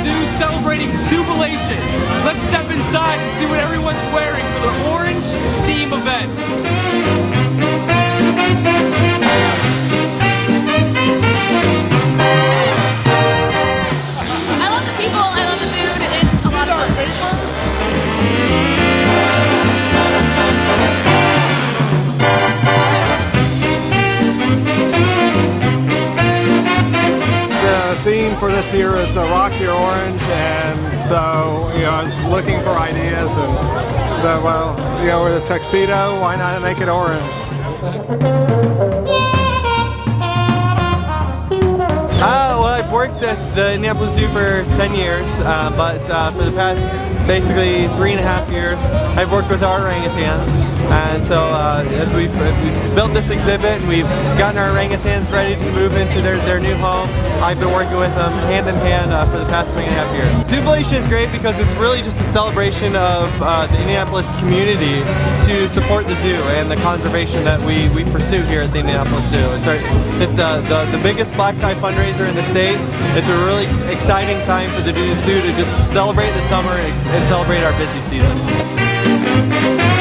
Zoo celebrating Zoobilation. Let's step inside and see what everyone's wearing for their orange theme event. I love the people, I love the food, it's a lot of fun. The theme for this year is Rock Your Orange, and so I was looking for ideas, and so with a tuxedo, why not make it orange? Well, I've worked at the Indianapolis Zoo for 10 years, but for the past basically 3.5 years, I've worked with our orangutans. And so as we've built this exhibit and we've gotten our orangutans ready to move into their new home, I've been working with them hand in hand for the past 3.5 years. Zoobilation is great because it's really just a celebration of the Indianapolis community to support the zoo and the conservation that we pursue here at the Indianapolis Zoo. It's the biggest black tie fundraiser in the state. It's a really exciting time for the zoo to just celebrate the summer and celebrate our busy season.